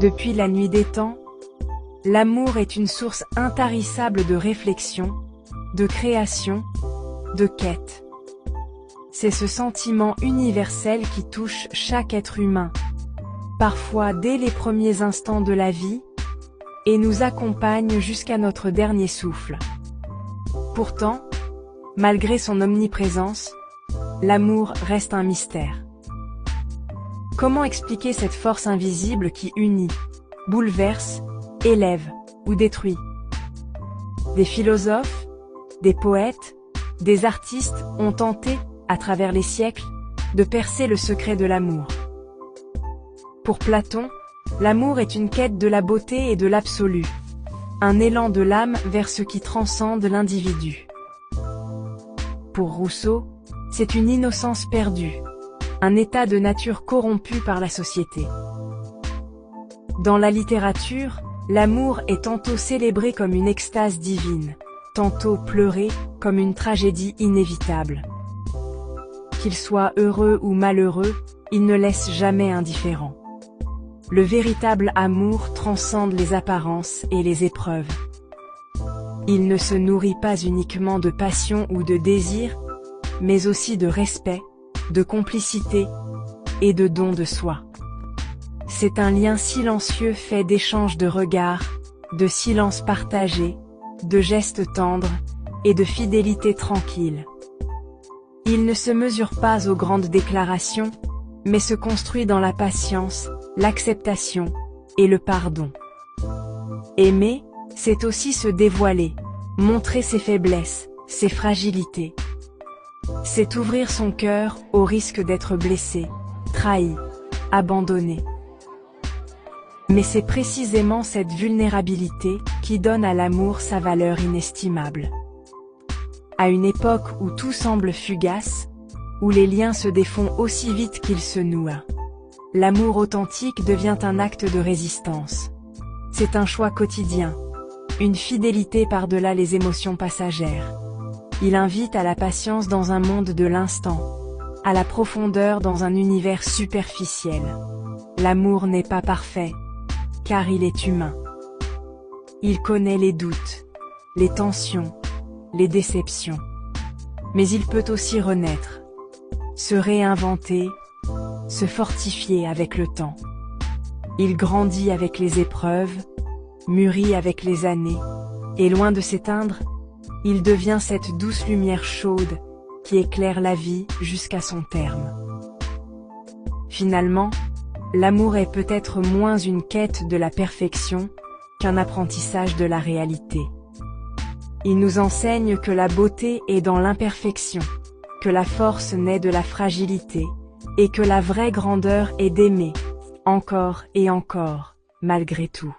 Depuis la nuit des temps, l'amour est une source intarissable de réflexion, de création, de quête. C'est ce sentiment universel qui touche chaque être humain, parfois dès les premiers instants de la vie, et nous accompagne jusqu'à notre dernier souffle. Pourtant, malgré son omniprésence, l'amour reste un mystère. Comment expliquer cette force invisible qui unit, bouleverse, élève ou détruit? Des philosophes, des poètes, des artistes ont tenté, à travers les siècles, de percer le secret de l'amour. Pour Platon, l'amour est une quête de la beauté et de l'absolu, un élan de l'âme vers ce qui transcende l'individu. Pour Rousseau, c'est une innocence perdue, un état de nature corrompu par la société. Dans la littérature, l'amour est tantôt célébré comme une extase divine, tantôt pleuré comme une tragédie inévitable. Qu'il soit heureux ou malheureux, il ne laisse jamais indifférent. Le véritable amour transcende les apparences et les épreuves. Il ne se nourrit pas uniquement de passion ou de désir, mais aussi de respect, de complicité et de don de soi. C'est un lien silencieux fait d'échanges de regards, de silences partagés, de gestes tendres et de fidélité tranquille. Il ne se mesure pas aux grandes déclarations, mais se construit dans la patience, l'acceptation et le pardon. Aimer, c'est aussi se dévoiler, montrer ses faiblesses, ses fragilités. C'est ouvrir son cœur au risque d'être blessé, trahi, abandonné. Mais c'est précisément cette vulnérabilité qui donne à l'amour sa valeur inestimable. À une époque où tout semble fugace, où les liens se défont aussi vite qu'ils se nouent, l'amour authentique devient un acte de résistance. C'est un choix quotidien, une fidélité par-delà les émotions passagères. Il invite à la patience dans un monde de l'instant, à la profondeur dans un univers superficiel. L'amour n'est pas parfait, car il est humain. Il connaît les doutes, les tensions, les déceptions. Mais il peut aussi renaître, se réinventer, se fortifier avec le temps. Il grandit avec les épreuves, mûrit avec les années, et loin de s'éteindre, il devient cette douce lumière chaude qui éclaire la vie jusqu'à son terme. Finalement, l'amour est peut-être moins une quête de la perfection qu'un apprentissage de la réalité. Il nous enseigne que la beauté est dans l'imperfection, que la force naît de la fragilité, et que la vraie grandeur est d'aimer, encore et encore, malgré tout.